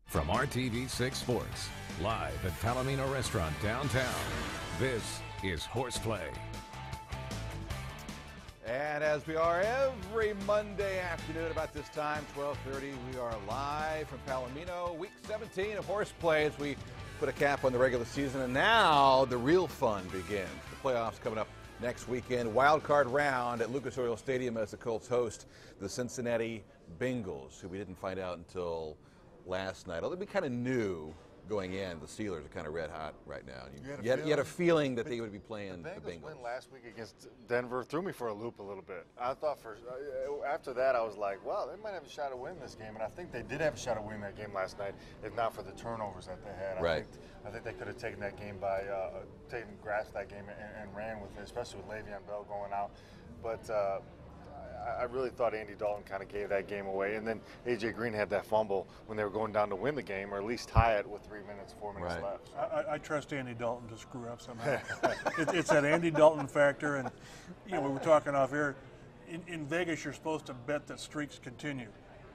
From RTV6 Sports, live at Palomino Restaurant downtown, this is Horseplay. And as we are every Monday afternoon about this time, 12:30, we are live from Palomino, week 17 of Horseplay as we put a cap on the regular season. And now the real fun begins. The playoffs coming up next weekend. Wild card round at Lucas Oil Stadium as the Colts host the Cincinnati Bengals, who we didn't find out until last night. Although we kind of knew going in, the Steelers are kind of red hot right now. You had a feeling that they would be playing the Bengals. Win last week against Denver threw me for a loop a little bit. I thought after that I was like, well, they might have a shot to win this game, and I think they did have a shot to win that game last night, if not for the turnovers that they had. Right. I think they could have taken that game grasped that game and ran with it, especially with Le'Veon Bell going out. But I really thought Andy Dalton kind of gave that game away. And then A.J. Green had that fumble when they were going down to win the game, or at least tie it with 4 minutes left. I trust Andy Dalton to screw up somehow. It's that Andy Dalton factor. And, we were talking off air. In Vegas, you're supposed to bet that streaks continue,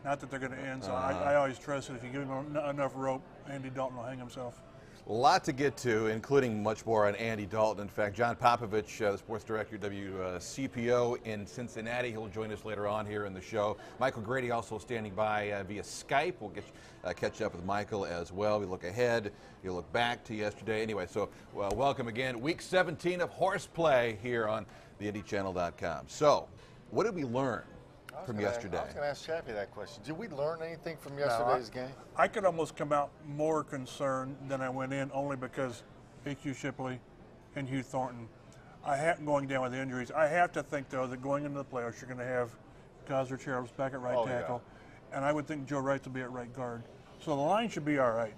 not that they're going to end. So I always trust that if you give him enough rope, Andy Dalton will hang himself. A lot to get to, including much more on Andy Dalton. In fact, John Popovich, the sports director, WCPO in Cincinnati, he'll join us later on here in the show. Michael Grady also standing by via Skype. We'll catch up with Michael as well. We look ahead, you look back to yesterday. Anyway, so welcome again. Week 17 of Horseplay here on theindychannel.com. So, what did we learn from yesterday? I was going to ask Chappie that question. Did we learn anything from yesterday's game? I could almost come out more concerned than I went in, only because A.Q. Shipley and Hugh Thornton. Going down with injuries, I have to think, though, that going into the playoffs, you're going to have Gosler Charles back at right tackle, and I would think Joe Wright will be at right guard. So the line should be all right.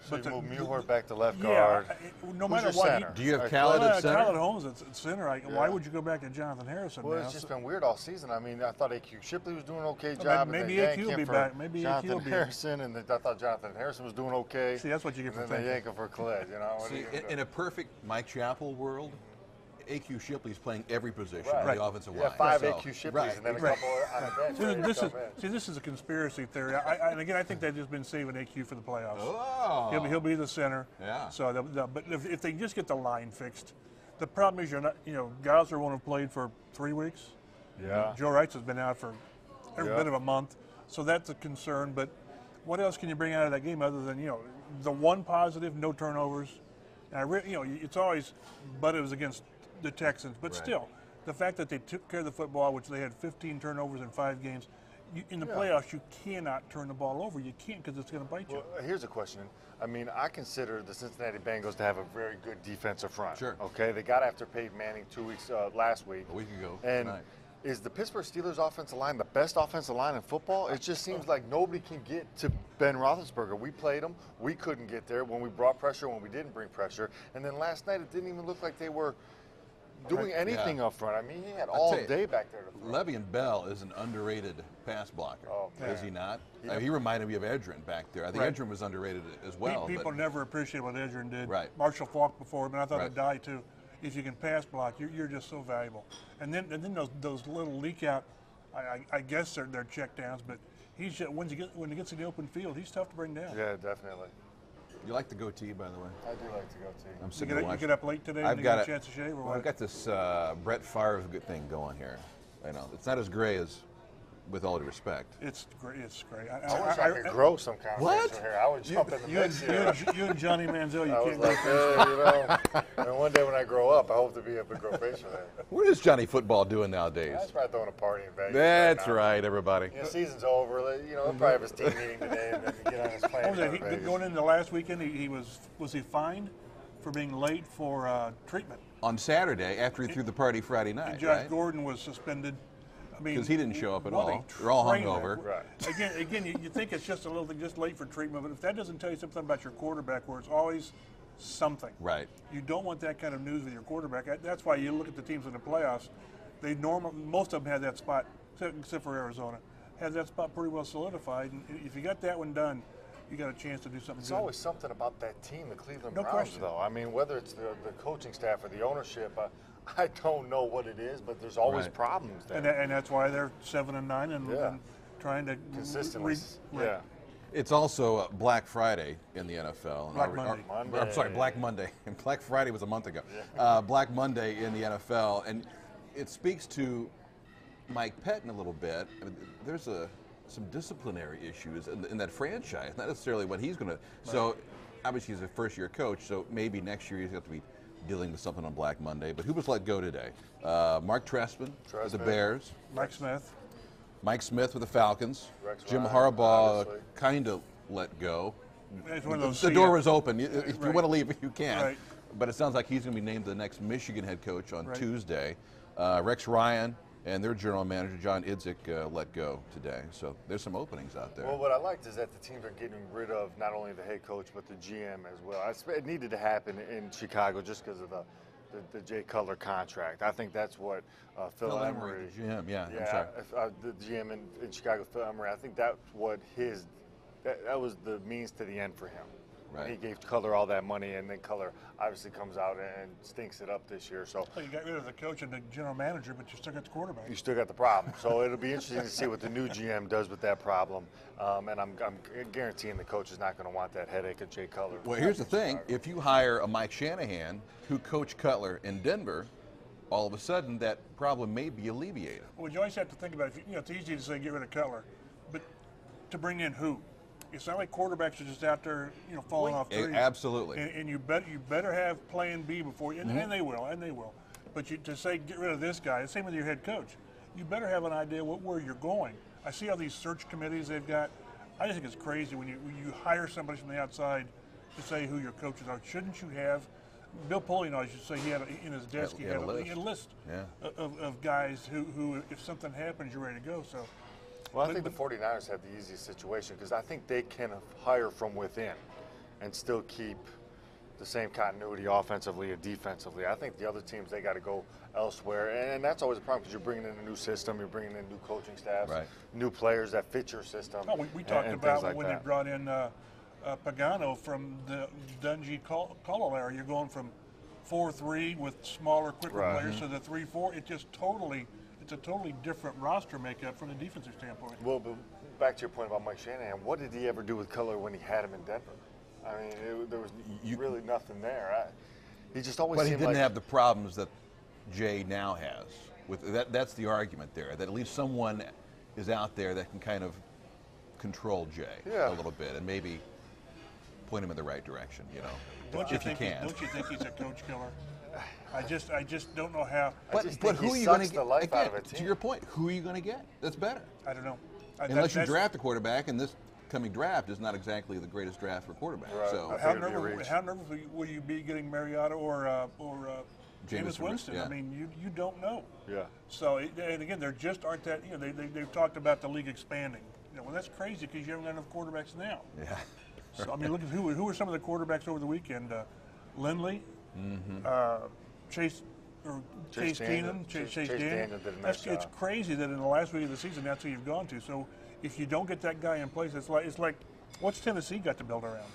So you move Mueller back to left guard. No matter what. Do you have Khaled at center? Khaled Holmes at center. Why would you go back to Jonathan Harrison now? It's just been weird all season. I mean, I thought A.Q. Shipley was doing an okay job. Maybe A.Q. will be back. Maybe Jonathan Harrison, and I thought Jonathan Harrison was doing okay. See, that's what you get for thinking. And then they yank him for Khaled, See, in a perfect Mike Chappell world, A.Q. Shipley's playing every position on the offensive line. 5 A.Q. Shipleys and then a couple on the bench. This is a conspiracy theory. And again, I think they've just been saving A.Q. for the playoffs. Oh. He'll be the center. Yeah. So, but if they just get the line fixed, the problem is you're not. Gosler won't have played for 3 weeks. Yeah. Joe Wright has been out for every bit of a month, so that's a concern. But what else can you bring out of that game other than the one positive, no turnovers? And it's always, but it was against the Texans, but still, the fact that they took care of the football, which they had 15 turnovers in 5 games, in the playoffs, you cannot turn the ball over. You can't, because it's going to bite you. Well, here's a question. I mean, I consider the Cincinnati Bengals to have a very good defensive front. Sure. Okay, they got after Peyton Manning last week. A week ago. And is the Pittsburgh Steelers offensive line the best offensive line in football? It just seems like nobody can get to Ben Roethlisberger. We played him. We couldn't get there when we brought pressure, when we didn't bring pressure. And then last night, it didn't even look like they were doing anything up front. I mean, he had all day back there. Le'Veon Bell is an underrated pass blocker. Oh, is he not? He reminded me of Edgerrin back there. I think Edgerrin was underrated as well. People never appreciate what Edgerrin did. Right. Marshall Faulk before him, and I thought he'd die too. If you can pass block, you're just so valuable. And then those little leak out, I guess they're check downs, but he's just, when he gets in the open field, he's tough to bring down. Yeah, definitely. You like the goatee, by the way? I do like the goatee. I'm sitting You get up late today and get a chance to shave, or what? I've got this Brett Favre thing going here. It's not as gray as, with all due respect. It's great. It's great. I wish I could grow some kind of facial hair. I would jump in the mix here. You and Johnny Manziel, you can't like, go and one day when I grow up, I hope to be able to grow facial hair. What is Johnny Football doing nowadays? He's probably throwing a party in Vegas. That's right, everybody. Season's over. He'll probably have his team meeting today and then get on his plane. Going into the last weekend, was he fined for being late for treatment? On Saturday, after he threw the party Friday night, Josh Gordon was suspended. Because he didn't show up at all. They're all hungover. Right. Again, you think it's just a little thing, just late for treatment, but if that doesn't tell you something about your quarterback, where it's always something. Right. You don't want that kind of news with your quarterback. That's why you look at the teams in the playoffs. Most of them had that spot, except for Arizona, had that spot pretty well solidified. And if you got that one done, you got a chance to do something good. There's always something about that team, the Cleveland No Browns, question. though. I mean, whether it's the coaching staff or the ownership, I don't know what it is, but there's always problems there. And that's why they're 7-9 and trying to consistently. It's also Black Friday in the NFL. And Black Monday. I'm sorry, Black Monday. And Black Friday was a month ago. Black Monday in the NFL. And it speaks to Mike Pettin a little bit. I mean, there's some disciplinary issues in that franchise. Not necessarily what he's going to. So obviously he's a first-year coach, so maybe next year he's going to have to be dealing with something on Black Monday. But who was let go today? Mark Trestman with the Bears. Mike Smith with the Falcons. Jim Harbaugh kind of let go. The door was open. If you want to leave, you can. Right. But it sounds like he's going to be named the next Michigan head coach on Tuesday. Rex Ryan and their general manager, John Idzik, let go today. So there's some openings out there. Well, what I liked is that the teams are getting rid of not only the head coach, but the GM as well. It needed to happen in Chicago just because of the Jay Cutler contract. I think that's what Phil Emery, the GM, I'm sorry. The GM in Chicago, Phil Emery, I think that's what that was the means to the end for him. Right. He gave Cutler all that money, and then Cutler obviously comes out and stinks it up this year. So you got rid of the coach and the general manager, but you still got the quarterback. You still got the problem. So it'll be interesting to see what the new GM does with that problem. And I'm guaranteeing the coach is not going to want that headache of Jay Cutler. Well, here's the thing. If you hire a Mike Shanahan who coached Cutler in Denver, all of a sudden that problem may be alleviated. Well, you always have to think about it. It's easy to say get rid of Cutler, but to bring in who? It's not like quarterbacks are just out there, falling off trees. Absolutely. And you better have Plan B before you, and they will. But to say get rid of this guy, the same with your head coach. You better have an idea where you're going. I see all these search committees they've got. I just think it's crazy when you hire somebody from the outside to say who your coaches are. Shouldn't you have? Bill Polian, I should say, he had in his desk he had a list of guys who, if something happens, you're ready to go. So. Well, I think the 49ers have the easiest situation because I think they can hire from within and still keep the same continuity offensively and defensively. I think the other teams, they got to go elsewhere. And that's always a problem because you're bringing in a new system, you're bringing in new coaching staffs, new players that fit your system. Oh, we talked about when they brought in Pagano from the Dungy Colorado area. You're going from 4-3 with smaller, quicker players to the 3-4. It's a totally different roster makeup from the defensive standpoint. Well, but back to your point about Mike Shanahan, what did he ever do with Cutler when he had him in Denver? I mean, there was really nothing there. He just always But seemed he didn't have the problems that Jay now has. With that's the argument there, that at least someone is out there that can kind of control Jay a little bit and maybe point him in the right direction, Don't you think he's a coach killer? I just don't know how. But who are you going to get? Again, to your point, who are you going to get? That's better. I don't know. Unless you draft a quarterback, and this coming draft is not exactly the greatest draft for quarterback. Right. So how nervous will you be getting Mariota or Jameis Winston? Yeah. I mean, you don't know. Yeah. So and again, there just aren't that. They've talked about the league expanding. Well, that's crazy because you haven't got enough quarterbacks now. Yeah. So I mean, look at who were some of the quarterbacks over the weekend? Lindley. Chase Keenum, Chase Daniel. It's crazy that in the last week of the season, that's who you've gone to. So if you don't get that guy in place, it's like what's Tennessee got to build around?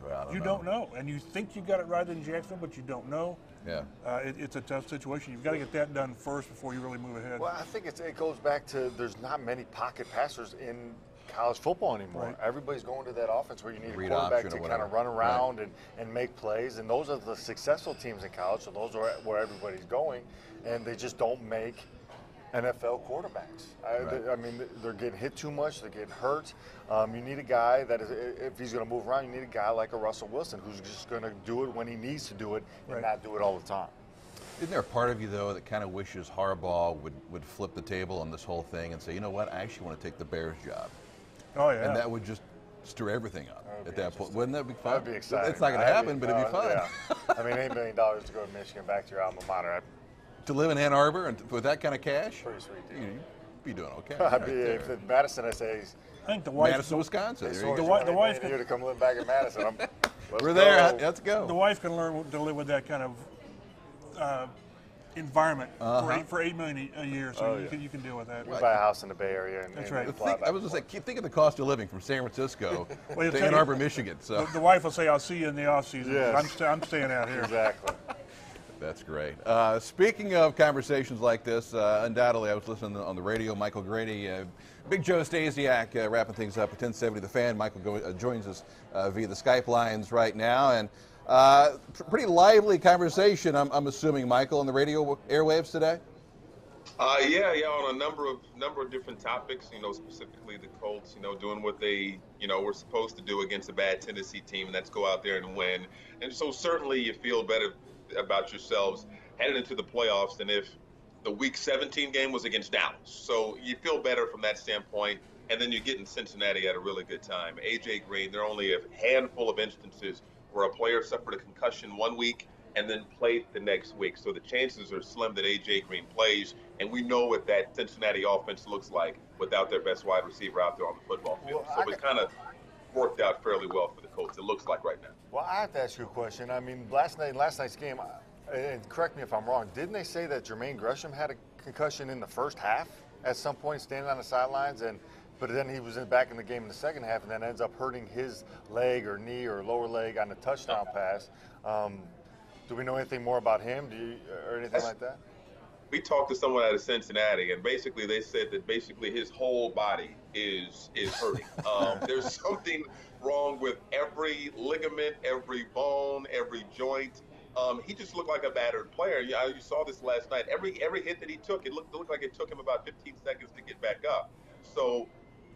Well, you don't know, and you think you got it right in Jacksonville, but you don't know. Yeah, it's a tough situation. You've got to get that done first before you really move ahead. Well, I think it goes back to there's not many pocket passers in college football anymore. Right. Everybody's going to that offense where you need a quarterback to kind of run around and make plays, and those are the successful teams in college, so those are where everybody's going, and they just don't make NFL quarterbacks. I mean, they're getting hit too much, they're getting hurt. You need a guy that is, if he's going to move around, you need a guy like a Russell Wilson who's just going to do it when he needs to do it and not do it all the time. Isn't there a part of you, though, that kind of wishes Harbaugh would flip the table on this whole thing and say, you know what, I actually want to take the Bears job? Oh, yeah. And that would just stir everything up at that point. Wouldn't that be fun? That'd be exciting. It's not going to happen, but it'd be fun. Yeah. I mean, $8 million to go to Michigan, back to your alma mater. To live in Ann Arbor and with that kind of cash? Pretty sweet, dude. You'd be doing okay. If it's Madison, I say, I think the wife, Madison, Wisconsin. the wife here to come live back in Madison. We're there. Let's go. The wife can learn to live with that kind of environment for $8 million a year, so you can deal with that. We buy a house in the Bay Area. And, That's right. I was going to say, think of the cost of living from San Francisco well, to Ann Arbor, Michigan. So the wife will say, "I'll see you in the off season." Yes. I'm staying out here. Exactly. That's great. Speaking of conversations like this, undoubtedly I was listening on the radio. Michael Grady, Big Joe Stasiak wrapping things up at 1070 The Fan. Michael joins us via the Skype lines right now, and pretty lively conversation, I'm assuming, Michael, on the radio airwaves today. Yeah, on a number of different topics. Specifically the Colts. Doing what they were supposed to do against a bad Tennessee team, and that's go out there and win. And so certainly you feel better about yourselves headed into the playoffs than if the Week 17 game was against Dallas. So you feel better from that standpoint. And then you get in Cincinnati at a really good time. A.J. Green, there are only a handful of instances where a player suffered a concussion one week and then played the next week. So the chances are slim that A.J. Green plays. And we know what that Cincinnati offense looks like without their best wide receiver out there on the football field. So it kind of worked out fairly well for the Colts, it looks like right now. Well, I have to ask you a question. I mean, last night's game, and correct me if I'm wrong, didn't they say that Jermaine Gresham had a concussion in the first half at some point, standing on the sidelines, but then he was back in the game in the second half, and then ends up hurting his leg or knee or lower leg on the touchdown pass? Do we know anything more about him or anything like that? We talked to someone out of Cincinnati, and basically they said that his whole body is hurting. There's something wrong with every ligament, every bone, every joint. He just looked like a battered player. You saw this last night. Every hit that he took, it looked like it took him about 15 seconds to get back up. So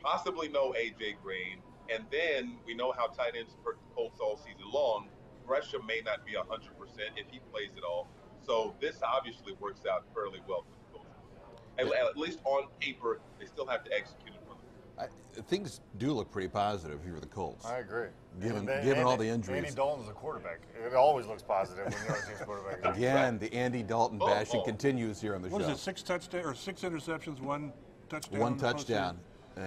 possibly no A.J. Green. And then we know how tight ends hurt the Colts all season long. Gresham may not be 100% if he plays at all. So this obviously works out fairly well for the Colts. At least on paper, they still have to execute it for them. Things do look pretty positive here with the Colts. I agree. Given all the injuries. Andy Dalton's a quarterback. It always looks positive when you're a quarterback. Again, the Andy Dalton bashing continues here on the show. What is it, 6 interceptions, 1 touchdown? One touchdown.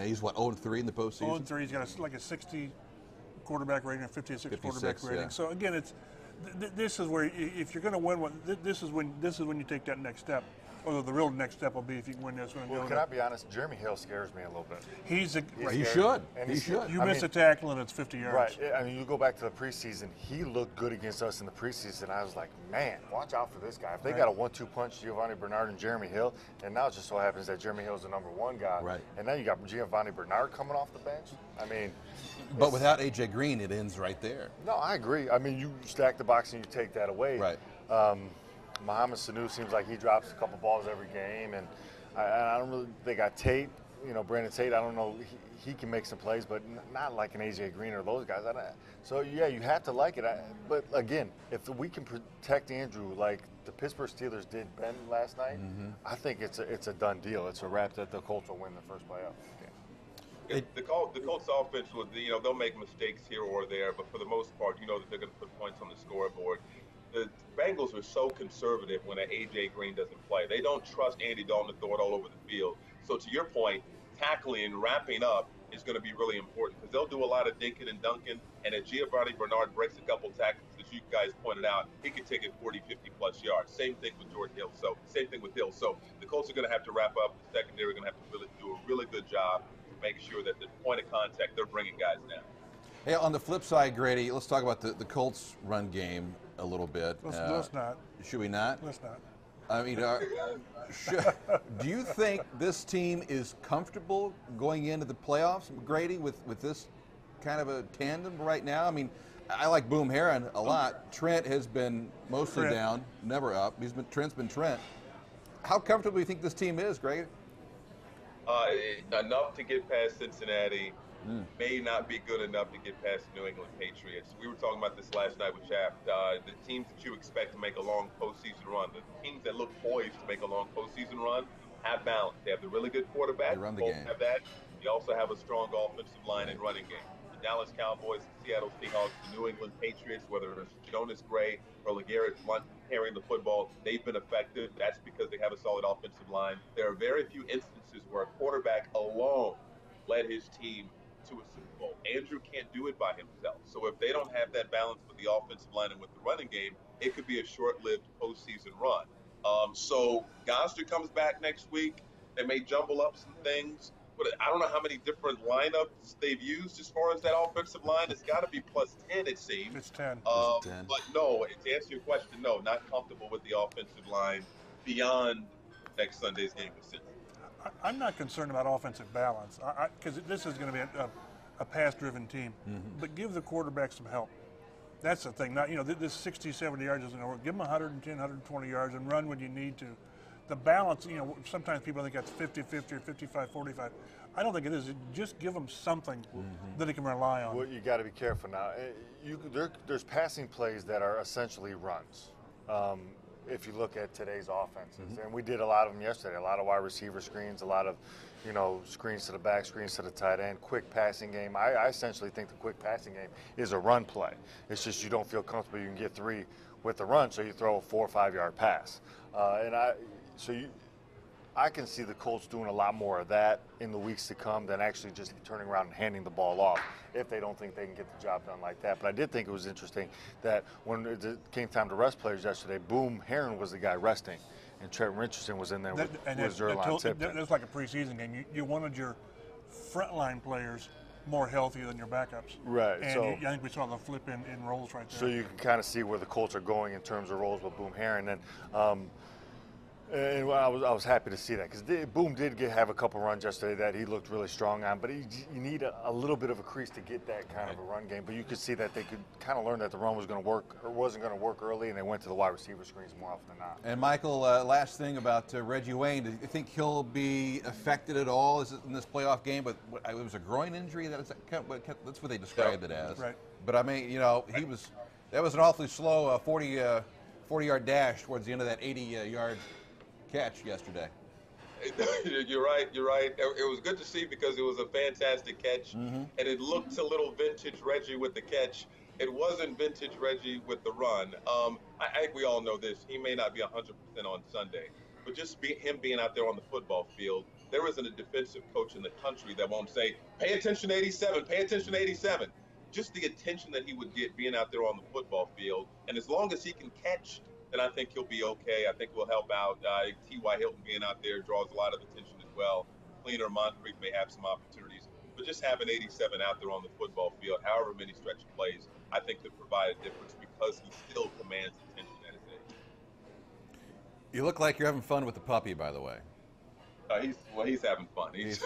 He's, 0-3 in the postseason? 0-3. He's got like a 60 quarterback rating, a 56 quarterback rating. Yeah. So, again, this is where, if you're going to win one, this is when you take that next step. Although the real next step will be if you can win this one. Well, can I be honest? Jeremy Hill scares me a little bit. He should. He should. You miss a tackle and it's 50 yards. Right. I mean, you go back to the preseason. He looked good against us in the preseason. I was like, man, watch out for this guy. If they got a 1-2 punch, Giovanni Bernard and Jeremy Hill, and now it just so happens that Jeremy Hill's the #1 guy. Right. And now you got Giovanni Bernard coming off the bench. I mean, but without A.J. Green, it ends right there. No, I agree. I mean, you stack the box and you take that away. Right. Mohamed Sanu seems like he drops a couple balls every game, and I don't really. They got Tate, Brandon Tate. I don't know. He can make some plays, but not like an A.J. Green or those guys. So yeah, you have to like it. But again, if we can protect Andrew like the Pittsburgh Steelers did Ben last night, I think it's a done deal. It's a wrap that the Colts will win the first playoff game. The Colts offense will, they'll make mistakes here or there, but for the most part, that they're going to put points on the scoreboard. The Bengals are so conservative when an A.J. Green doesn't play. They don't trust Andy Dalton to throw it all over the field. So to your point, tackling and wrapping up is going to be really important because they'll do a lot of dinking and dunking, and if Giovanni Bernard breaks a couple tackles, as you guys pointed out, he could take it 40, 50-plus yards. Same thing with Jordan Hill. So same thing with Hill. So the Colts are going to have to wrap up. The secondary are going to have to really do a really good job to make sure that the point of contact, they're bringing guys down. Hey, on the flip side, Grady, let's talk about the Colts run game a little bit. Let's not. Should we not? Let's not. I mean, do you think this team is comfortable going into the playoffs, Grady, with this kind of a tandem right now? I mean, I like Boom Herron a lot. Trent has been mostly down, never up. Trent's been Trent. How comfortable do you think this team is, Grady? Enough to get past Cincinnati. May not be good enough to get past the New England Patriots. We were talking about this last night with Chap. The teams that you expect to make a long postseason run, the teams that look poised to make a long postseason run, have balance. They have the really good quarterback. They run the Both game. have that. They also have a strong offensive line and running game. The Dallas Cowboys, the Seattle Seahawks, the New England Patriots, whether it's Jonas Gray or LeGarrette Blount carrying the football, they've been effective. That's because they have a solid offensive line. There are very few instances where a quarterback alone led his team to a Super Bowl. Andrew can't do it by himself. So if they don't have that balance with the offensive line and with the running game, it could be a short-lived postseason run. So Gosder comes back next week. They may jumble up some things, I don't know how many different lineups they've used as far as that offensive line. It's got to be plus 10, it seems. It's 10. But no, to answer your question, no, not comfortable with the offensive line beyond next Sunday's game with Cincinnati. I'm not concerned about offensive balance because this is going to be a pass-driven team. But give the quarterback some help. That's the thing. Not, this 60, 70 yards isn't going to work. Give them 110, 120 yards and run when you need to. The balance, sometimes people think that's 50-50 or 55-45. I don't think it is. Just give them something that they can rely on. Well, you got to be careful now. There's passing plays that are essentially runs. If you look at today's offenses, and we did a lot of them yesterday, a lot of wide receiver screens, a lot of, screens to the back, screens to the tight end, quick passing game. I essentially think the quick passing game is a run play. It's just you don't feel comfortable you can get 3 with the run, so you throw a 4 or 5 yard pass. I can see the Colts doing a lot more of that in the weeks to come than actually just turning around and handing the ball off if they don't think they can get the job done like that. But I did think it was interesting that when it came time to rest players yesterday, Boom Herron was the guy resting, and Trent Richardson was in there with Zerline Tipton. That's like a preseason game. You wanted your frontline players more healthy than your backups. Right. And so I think we saw the flip in roles right there. So you can kind of see where the Colts are going in terms of roles with Boom Herron. And I was happy to see that because Boom did have a couple runs yesterday that he looked really strong on, but you need a little bit of a crease to get that kind of a run game. But you could see that they could kind of learn that the run was going to work or wasn't going to work early, and they went to the wide receiver screens more often than not. And Michael, last thing about Reggie Wayne, do you think he'll be affected at all in this playoff game? But it was a groin injury. That's what they described it as. Right. But I mean, that was an awfully slow 40-yard dash towards the end of that 80-yard catch yesterday. You're right. It was good to see because it was a fantastic catch, and it looked a little vintage Reggie with the catch. It wasn't vintage Reggie with the run. I think we all know this. He may not be 100% on Sunday, but just him being out there on the football field, there isn't a defensive coach in the country that won't say, pay attention to 87, pay attention to 87. Just the attention that he would get being out there on the football field, and as long as he can catch, then I think he'll be okay. I think we'll help out. T.Y. Hilton being out there draws a lot of attention as well. Cleaner Moncrief may have some opportunities. But just having 87 out there on the football field, however many stretch plays, I think that provide a difference because he still commands attention at his age. You look like you're having fun with the puppy, by the way. He's having fun. He's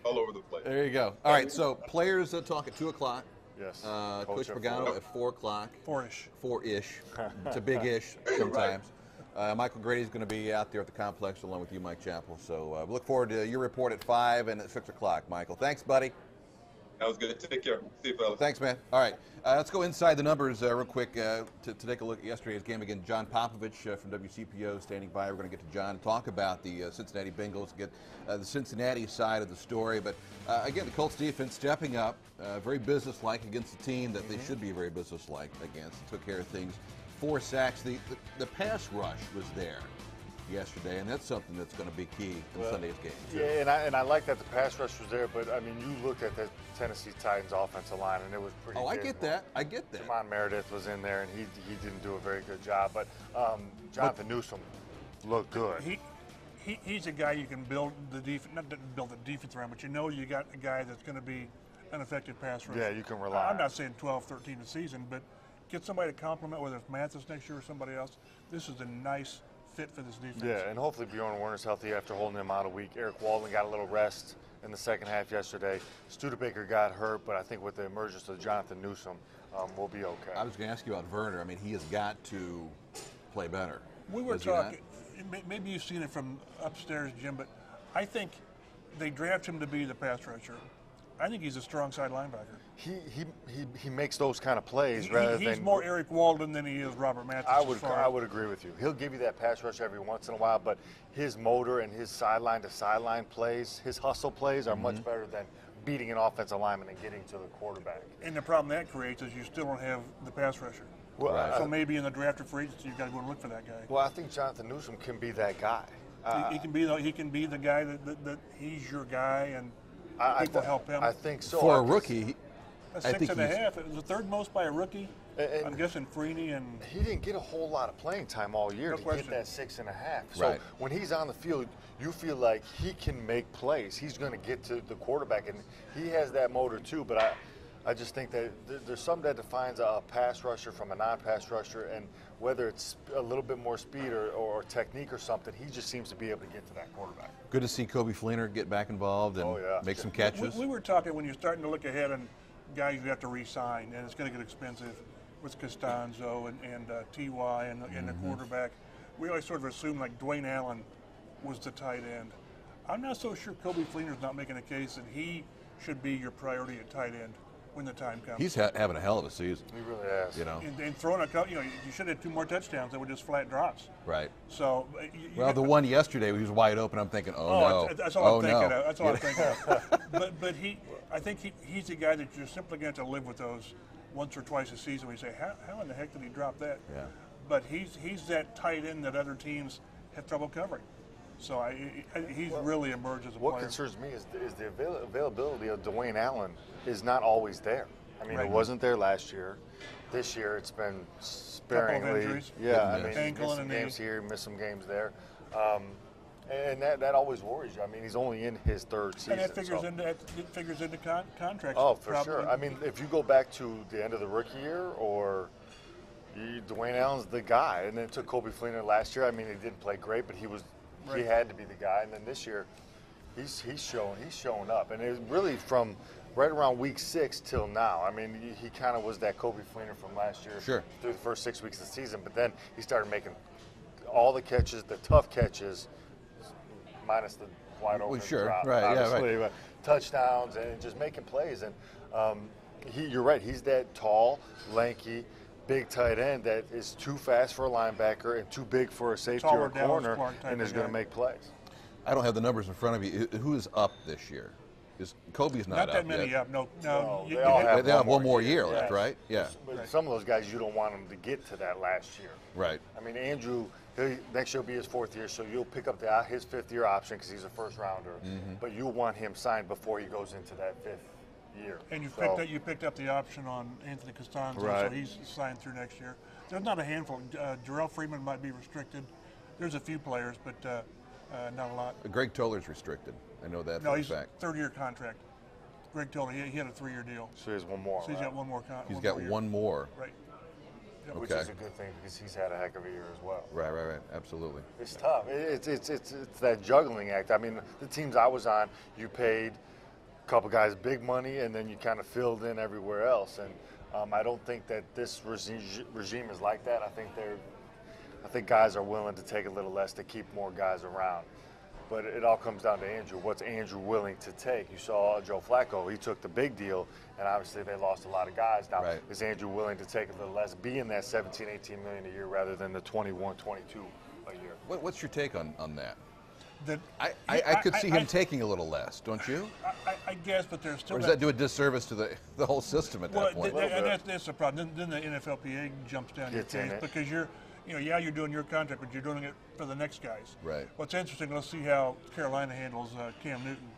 all over the place. There you go. All right, so players talk at 2 o'clock. Yes. Coach Pagano at 4 o'clock. 4-ish. 4-ish. It's a big-ish sometimes. Michael Grady's going to be out there at the complex along with you, Mike Chappell. So we look forward to your report at 5 and at 6 o'clock, Michael. Thanks, buddy. That was good. Take care. See you, fellas. Thanks, man. All right. Let's go inside the numbers real quick to take a look at yesterday's game. Again, John Popovich from WCPO standing by. We're going to get to John and talk about the Cincinnati Bengals, get the Cincinnati side of the story. But, again, the Colts defense stepping up, very businesslike against a team that they should be very businesslike against. Took care of things. 4 sacks. The pass rush was there yesterday, and that's something that's going to be key in Sunday's game. Yeah, and I like that the pass rush was there, but I mean, you looked at the Tennessee Titans offensive line, and it was pretty. I get that. Jamon Meredith was in there, and he didn't do a very good job, but Jonathan Newsom looked good. He's a guy you can build the defense, not build the defense around, but you got a guy that's going to be an effective pass rusher. Yeah, you can rely. I'm not saying 12, 13 a season, but get somebody to complement, whether it's Mathis next year or somebody else. This is a nice fit for this defense. Yeah, and hopefully Bjorn Werner's healthy after holding him out a week. Eric Walden got a little rest in the second half yesterday. Studebaker got hurt, but I think with the emergence of Jonathan Newsom, we'll be okay. I was going to ask you about Werner. I mean, he has got to play better. We were talking, maybe you've seen it from upstairs, Jim, but I think they draft him to be the pass rusher. I think he's a strong side linebacker. He makes those kind of plays he's more Eric Walden than he is Robert Mathis. I would agree with you. He'll give you that pass rush every once in a while, but his motor and his sideline to sideline plays, his hustle plays are much better than beating an offensive lineman and getting to the quarterback. And the problem that creates is you still don't have the pass rusher. Well, so maybe in the draft or free agency, you've got to go and look for that guy. Well, I think Jonathan Newsom can be that guy. He can be the guy that he's your guy, and people help him. I think so. For a rookie, That's 6.5. It was the third most by a rookie. And I'm guessing Freeney and he didn't get a whole lot of playing time all year to get that 6.5. So when he's on the field, you feel like he can make plays. He's going to get to the quarterback, and he has that motor too. But I just think that there's something that defines a pass rusher from a non-pass rusher, and whether it's a little bit more speed or technique or something, he just seems to be able to get to that quarterback. Good to see Kobe Fleener get back involved and make some catches. We were talking when you're starting to look ahead on guys you have to re-sign, and it's going to get expensive with Costanzo and T.Y. and the quarterback. We always sort of assumed like Dwayne Allen was the tight end. I'm not so sure Kobe Fleener's not making a case that he should be your priority at tight end when the time comes. He's having a hell of a season. He really has. You know, and throwing you should have 2 more touchdowns that were just flat drops. Right. So. The one yesterday he was wide open. I'm thinking, no. That's all I'm thinking of. That's all I'm thinking of. But I think he's the guy that you're simply going to have to live with those once or twice a season. We say, how in the heck did he drop that? Yeah. But he's that tight end that other teams have trouble covering. So he's really emerged as a player. What concerns me is the availability of Dwayne Allen is not always there. I mean, it wasn't there last year. This year, it's been sparingly. Couple of injuries. Yeah, I mean, ankle missed some games here, missed some games there. And that always worries you. I mean, he's only in his 3rd season. And that figures into contracts. Oh, for sure. I mean, if you go back to the end of the rookie year, Dwayne Allen's the guy. And then it took Kobe Fleener last year. I mean, he didn't play great, but he had to be the guy. And then this year, he's showing up. And it was really from right around week 6 till now. I mean, he kind of was that Kobe Fleener from last year through the first 6 weeks of the season. But then he started making all the catches, the tough catches, minus the wide open drop, obviously, touchdowns and just making plays. And you're right. He's that tall, lanky, big tight end that is too fast for a linebacker and too big for a safety or a corner, and is going to make plays. I don't have the numbers in front of you. Who is up this year? Kobe's not up that many yet. up. No. They have one more year left, right? Yeah. But some of those guys, you don't want them to get to that last year. Right. I mean, Andrew, next year will be his 4th year, so you'll pick up his 5th year option because he's a first rounder. But you'll want him signed before he goes into that 5th year. And you picked up the option on Anthony Costanzo, so he's signed through next year. There's not a handful. Jarrell Freeman might be restricted. There's a few players, but not a lot. Greg Toller's restricted. I know that for a fact. 3rd-year contract. Greg Toller, he had a 3-year deal. So he has one more. So he's got one more contract. He's got one more. Right. Yep. Which is a good thing because he's had a heck of a year as well. Right. Absolutely. It's tough. It's that juggling act. I mean, the teams I was on, you paid a couple guys big money, and then you kind of filled in everywhere else. And I don't think that this regime is like that. I think guys are willing to take a little less to keep more guys around. But it all comes down to Andrew. What's Andrew willing to take? You saw Joe Flacco. He took the big deal, and obviously they lost a lot of guys. Now, is Andrew willing to take a little less, be in that 17, 18 million a year rather than the 21, 22 a year? What's your take on that? I could see him taking a little less, don't you? I guess, but there's still. Or does that do a disservice to the whole system at that point? That's the problem. Then the NFLPA jumps down your case because you're doing your contract, but you're doing it for the next guys. Right. What's interesting, let's see how Carolina handles Cam Newton,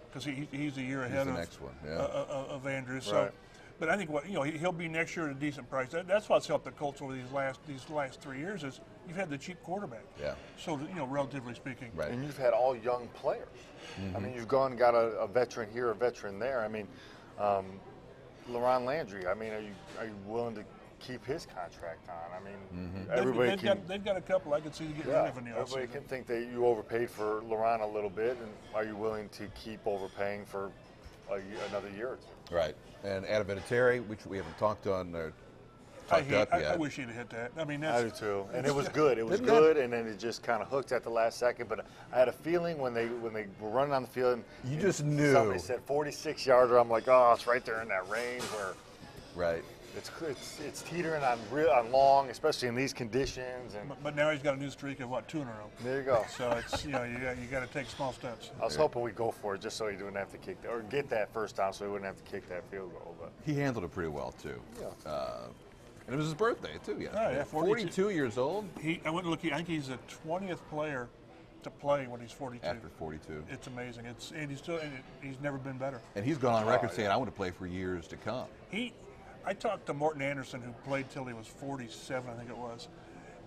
because he's a year ahead the next one, of Andrews. So, but I think he'll be next year at a decent price. That's what's helped the Colts over these last 3 years is you've had the cheap quarterback. Yeah. So relatively speaking. Right. And you've had all young players. I mean, you've gone and got a veteran here, a veteran there. I mean, LaRon Landry. I mean, are you willing to keep his contract on? I mean, they've got a couple I could see getting rid of in the offseason. Everybody can think that you overpaid for LaRon a little bit, and are you willing to keep overpaying for another year or two? Right. And Adam Vinatieri, which we haven't talked on or talked up yet. I wish he'd have hit that. I mean, I do too. And it was good. It was good, and then it just kind of hooked at the last second. But I had a feeling when they were running on the field, and you just knew. Somebody said 46-yarder. I'm like, oh, it's right there in that range where. Right. It's teetering on long, especially in these conditions. But now he's got a new streak of 2 in a row. There you go. So it's you got to take small steps. I was hoping we'd go for it just so he wouldn't have to kick or get that first down, so he wouldn't have to kick that field goal. But he handled it pretty well too. Yeah. And it was his birthday too. Yeah. 42 years old. I went to look. I think he's the 20th player to play when he's 42. After 42. It's amazing. He's never been better. And he's gone on record saying, I want to play for years to come. I talked to Morton Anderson, who played till he was 47, I think it was,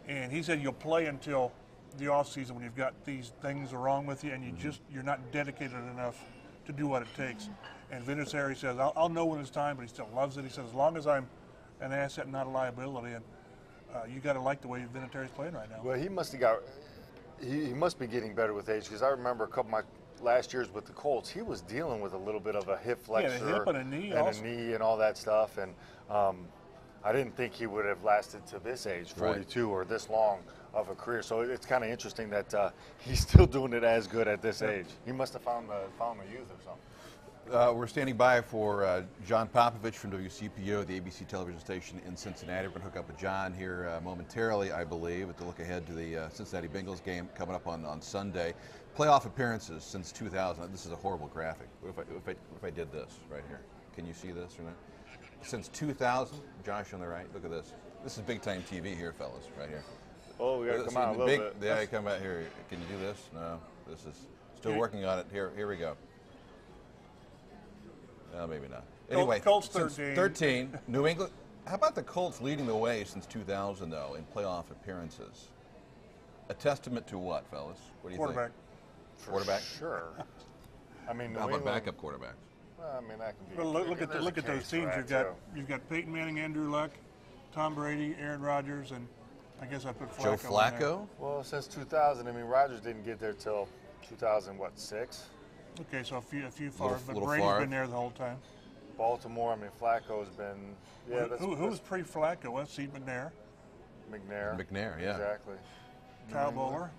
and he said you'll play until the off season when you've got these things wrong with you and you're not dedicated enough to do what it takes. And Vinatieri says, I'll know when it's time, but he still loves it. He says, as long as I'm an asset, not a liability, and you got to like the way Vinatieri's playing right now. Well, he must be getting better with age, because I remember a couple of my last years with the Colts, he was dealing with a little bit of a hip flexor, a hip and a knee, and all that stuff, and I didn't think he would have lasted to this age, 42, or this long of a career. So it's kind of interesting that he's still doing it as good at this age. He must have found the youth or something. We're standing by for John Popovich from WCPO, the ABC television station in Cincinnati. We're going to hook up with John here momentarily, I believe, to look ahead to the Cincinnati Bengals game coming up on Sunday. Playoff appearances since 2000. This is a horrible graphic. If I did this right here, can you see this or not? Since 2000, Josh on the right. Look at this. This is big time TV here, fellas, right here. Oh, we got to come out a little bit. Yeah, come out here. Can you do this? No, this is still working on it. Here we go. No, maybe not. Anyway, Colts since 13. New England. How about the Colts leading the way since 2000, though, in playoff appearances? A testament to what, fellas? What do you Quarterback. think? Quarterback. Sure. I mean, how about backup quarterbacks? Well, I mean, that can be. Well, look at those teams. You've got Peyton Manning, Andrew Luck, Tom Brady, Aaron Rodgers, and I guess I put Flacco. Joe Flacco. Well, since 2000, I mean, Rodgers didn't get there till 2006. Okay, so a few far, but little Brady's far. been there the whole time. Baltimore, I mean, Flacco's been. Yeah, Who was pre-Flacco? Well, Steve McNair. McNair, yeah. Exactly. Kyle Bowler.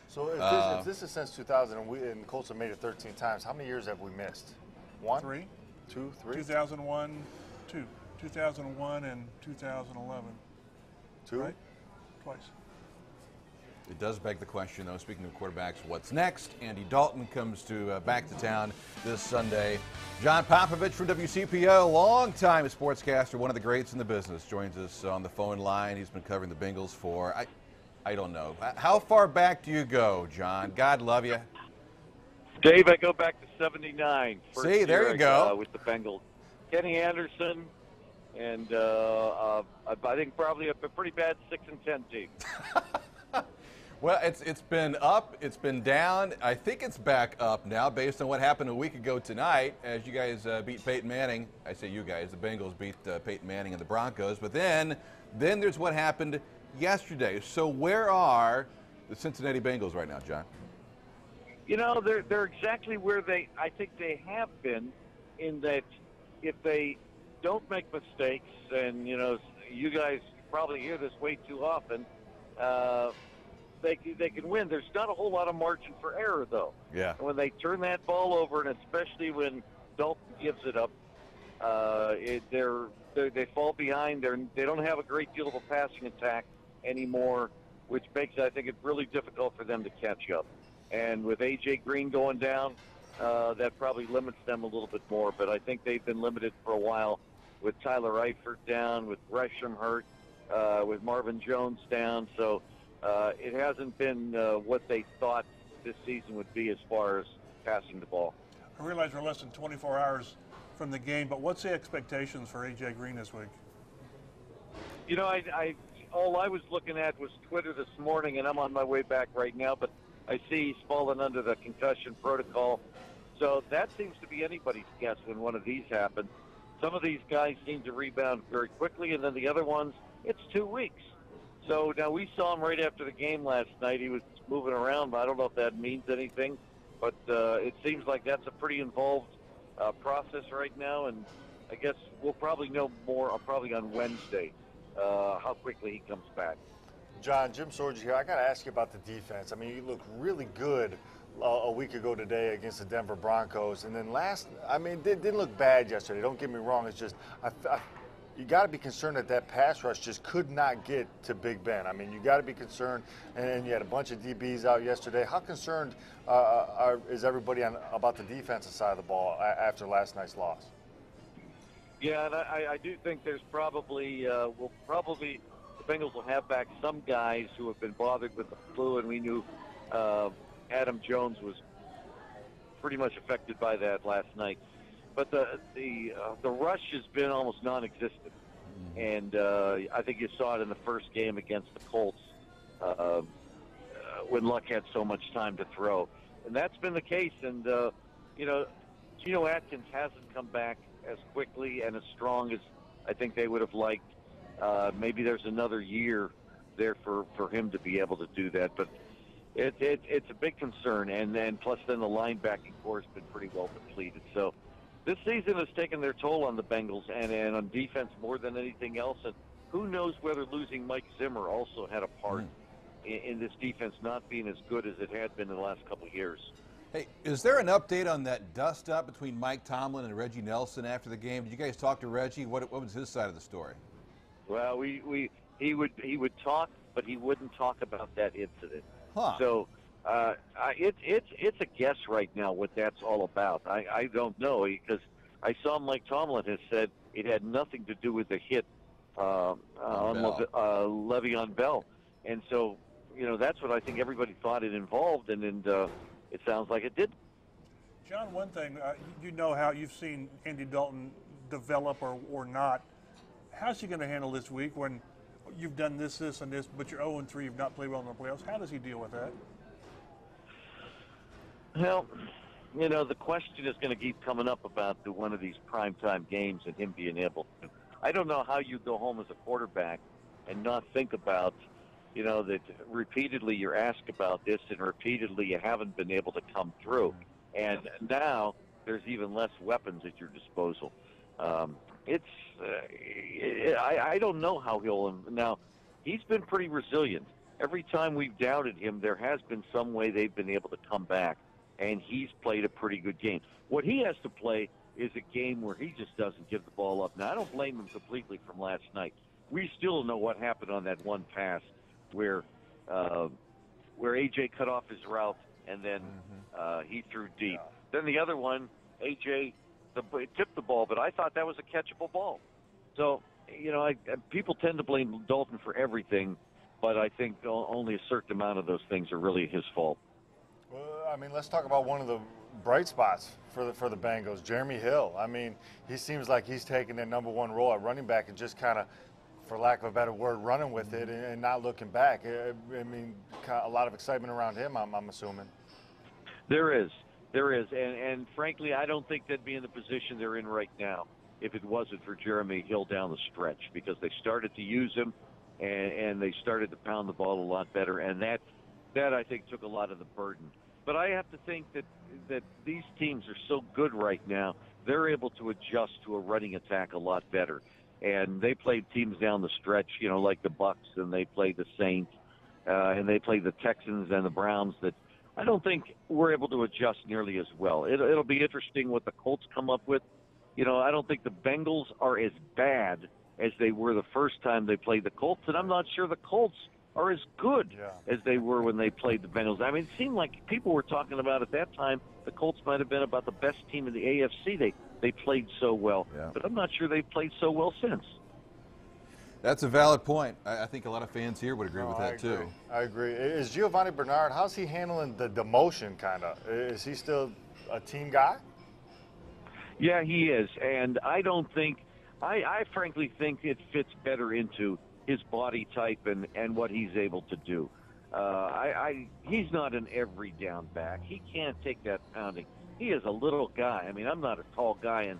So if this is since 2000 and the Colts have made it 13 times, how many years have we missed? 1? 3. 2, 3? 2001, 2. 2001 and 2011. 2? Right? Twice. It does beg the question, though, speaking of quarterbacks, what's next? Andy Dalton comes back to town this Sunday. John Popovich from WCPO, longtime sportscaster, one of the greats in the business, joins us on the phone line. He's been covering the Bengals for, I don't know. How far back do you go, John? God love you. Dave, I go back to 79. See, there you go. With the Bengals. Kenny Anderson, and I think probably a pretty bad 6-10 team. Well, it's been up, it's been down. I think it's back up now based on what happened a week ago tonight as you guys beat Peyton Manning. I say you guys, the Bengals beat Peyton Manning and the Broncos. But then there's what happened yesterday. So where are the Cincinnati Bengals right now, John? You know, they're exactly where I think they have been, in that if they don't make mistakes, and, you know, you guys probably hear this way too often, they can win. There's not a whole lot of margin for error, though. Yeah. And when they turn that ball over, and especially when Dalton gives it up, they fall behind. They don't have a great deal of a passing attack anymore, which makes, I think, it really difficult for them to catch up. And with A.J. Green going down, that probably limits them a little bit more. But I think they've been limited for a while with Tyler Eifert down, with Gresham hurt, with Marvin Jones down. So it hasn't been what they thought this season would be as far as passing the ball. I realize we're less than 24 hours from the game, but what's the expectations for A.J. Green this week? You know, all I was looking at was Twitter this morning, and I'm on my way back right now, but I see he's fallen under the concussion protocol. So that seems to be anybody's guess when one of these happens. Some of these guys seem to rebound very quickly, and then the other ones, it's 2 weeks. So now we saw him right after the game last night. He was moving around, but I don't know if that means anything. But it seems like that's a pretty involved process right now, and I guess we'll probably know more probably on Wednesday how quickly he comes back. John, Jim Sorgi here. I got to ask you about the defense. I mean, you looked really good a week ago today against the Denver Broncos, and then it didn't look bad yesterday. Don't get me wrong. It's just you got to be concerned that pass rush just could not get to Big Ben. I mean, you got to be concerned, and you had a bunch of DBs out yesterday. How concerned is everybody about the defensive side of the ball after last night's loss? Yeah, and I do think there's probably the Bengals will have back some guys who have been bothered with the flu, and we knew Adam Jones was pretty much affected by that last night. But the rush has been almost non-existent, and I think you saw it in the first game against the Colts when Luck had so much time to throw, and that's been the case. And Geno Atkins hasn't come back as quickly and as strong as I think they would have liked. Maybe there's another year there for him to be able to do that, but it's a big concern. And then plus then the linebacking core has been pretty well depleted. So this season has taken their toll on the Bengals and on defense more than anything else. And who knows whether losing Mike Zimmer also had a part in this defense not being as good as it had been in the last couple of years. Hey, is there an update on that dust-up between Mike Tomlin and Reggie Nelson after the game? Did you guys talk to Reggie? What was his side of the story? Well, he would talk, but he wouldn't talk about that incident. Huh. So it's a guess right now what that's all about. I don't know, because I saw Mike Tomlin has said it had nothing to do with the hit on Le'Veon Bell, and so that's what I think everybody thought it involved, and it sounds like it did. John, one thing, you know how you've seen Andy Dalton develop or not. How's he going to handle this week when you've done this, and this, but you're 0-3, you've not played well in the playoffs? How does he deal with that? Well, the question is going to keep coming up about one of these primetime games and him being able to. I don't know how you go home as a quarterback and not think about that repeatedly you're asked about this and repeatedly you haven't been able to come through. And now there's even less weapons at your disposal. I don't know how now he's been pretty resilient. Every time we've doubted him, there has been some way they've been able to come back, and he's played a pretty good game. What he has to play is a game where he just doesn't give the ball up. Now, I don't blame him completely from last night. We still know what happened on that one pass where AJ cut off his route and then he threw deep. Then the other one, AJ tipped the ball, but I thought that was a catchable ball. So, people tend to blame Dalton for everything, but I think only a certain amount of those things are really his fault. Well, let's talk about one of the bright spots for the Bengals, Jeremy Hill. He seems like he's taking their number one role at running back and just kind of, for lack of a better word, running with it and not looking back. A lot of excitement around him, I'm assuming. There is, and frankly, I don't think they'd be in the position they're in right now if it wasn't for Jeremy Hill down the stretch, because they started to use him and they started to pound the ball a lot better, and that I think took a lot of the burden. But I have to think that these teams are so good right now, they're able to adjust to a running attack a lot better. And they played teams down the stretch, like the Bucks, and they played the Saints, and they played the Texans and the Browns that I don't think we're able to adjust nearly as well. It'll be interesting what the Colts come up with. I don't think the Bengals are as bad as they were the first time they played the Colts, and I'm not sure the Colts are as good as they were when they played the Bengals. It seemed like people were talking about at that time the Colts might have been about the best team in the AFC. They played so well, but I'm not sure they've played so well since. That's a valid point. I think a lot of fans here would agree with that, too. I agree. Is Giovanni Bernard, how's he handling the demotion, kind of? Is he still a team guy? Yeah, he is. And I frankly think it fits better into his body type and what he's able to do. He's not an every down back. He can't take that pounding. He is a little guy. I'm not a tall guy, and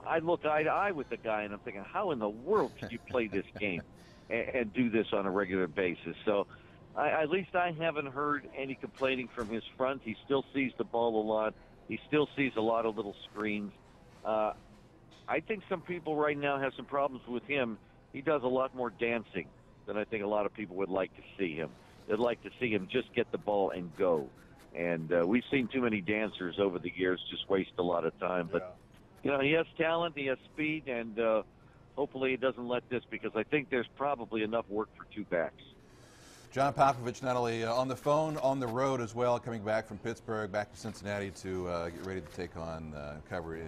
I look eye to eye with the guy, and I'm thinking, how in the world could you play this game and do this on a regular basis? So at least I haven't heard any complaining from his front. He still sees the ball a lot. He still sees a lot of little screens. I think some people right now have some problems with him. He does a lot more dancing than I think a lot of people would like to see him. They'd like to see him just get the ball and go. And we've seen too many dancers over the years just waste a lot of time. But, he has talent, he has speed, and hopefully he doesn't let this, because I think there's probably enough work for two backs. John Popovich not only on the phone, on the road as well, coming back from Pittsburgh, back to Cincinnati to get ready to take on coverage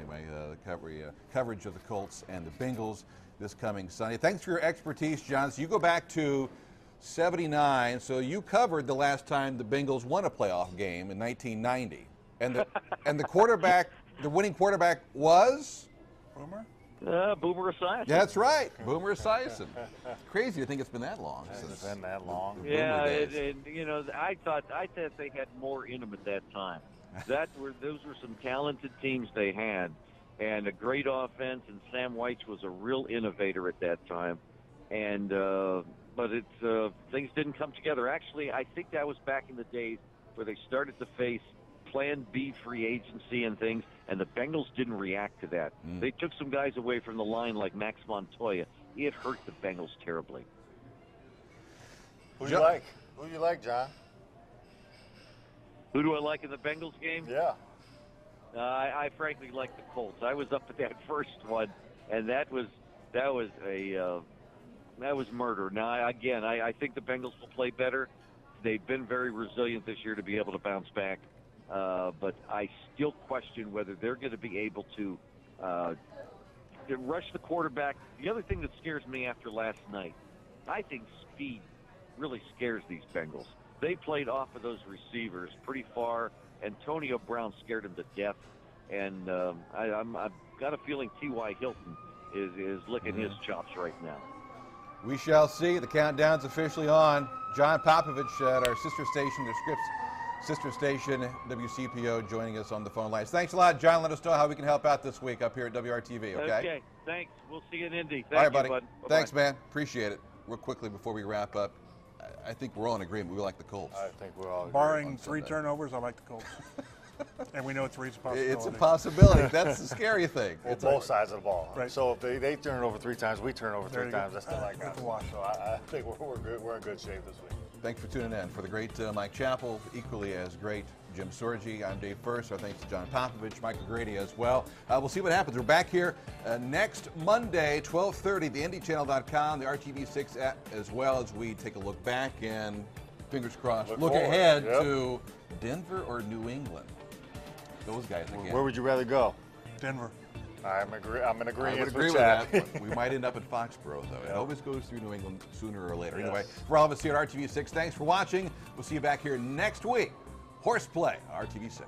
of the Colts and the Bengals this coming Sunday. Thanks for your expertise, John. So you go back to '79, so you covered the last time the Bengals won a playoff game in 1990, and the quarterback, the winning quarterback was Boomer. Boomer Esiason. That's right, Boomer Esiason. Crazy to think it's been that long. It's been that long. Yeah, I thought they had more in them at that time. Those were some talented teams they had, and a great offense. And Sam Weitz was a real innovator at that time. And but things didn't come together. Actually, I think that was back in the days where they started to face Plan B free agency and things, and the Bengals didn't react to that. They took some guys away from the line like Max Montoya. It hurt the Bengals terribly. Who do you like? Who do you like, John? Who do I like in the Bengals game? Yeah. I frankly like the Colts. I was up at that first one, and that was murder. Now, I think the Bengals will play better. They've been very resilient this year to be able to bounce back. But I still question whether they're going to be able to rush the quarterback. The other thing that scares me after last night, I think speed really scares these Bengals. They played off of those receivers pretty far. Antonio Brown scared them to death. And I've got a feeling T.Y. Hilton is licking his chops right now. We shall see. The countdown's officially on. John Popovich at our sister station, the Scripps sister station, WCPO, joining us on the phone lines. Thanks a lot, John. Let us know how we can help out this week up here at WRTV, okay? Okay, thanks. We'll see you in Indy. All right, buddy. Bud. Thanks, man. Appreciate it. Real quickly before we wrap up, I think we're all in agreement. We like the Colts. I think we're all Barring 3 turnovers, I like the Colts. And we know it's a possibility. It's a possibility. That's the scary thing. Well, It's both sides of the ball. Right. So if they turn it over 3 times, we turn it over 3 times. That's still like Good us. to watch. So I think we're good. We're in good shape this week. Thanks for tuning in. For the great Mike Chappell, equally as great Jim Sorgi, I'm Dave Furst. Our thanks to John Popovich, Mike O'Grady as well. We'll see what happens. We're back here next Monday, 12:30, the IndyChannel.com, the RTV6 app, as well as we take a look back and, fingers crossed, look forward. ahead Yep. to Denver or New England. Those guys again. Where would you rather go? Denver. I'm in I would agreement agree with Chad. that. We might end up in Foxborough, though. It always goes through New England sooner or later. Anyway, for all of us here at RTV6, thanks for watching. We'll see you back here next week. Horseplay, RTV6.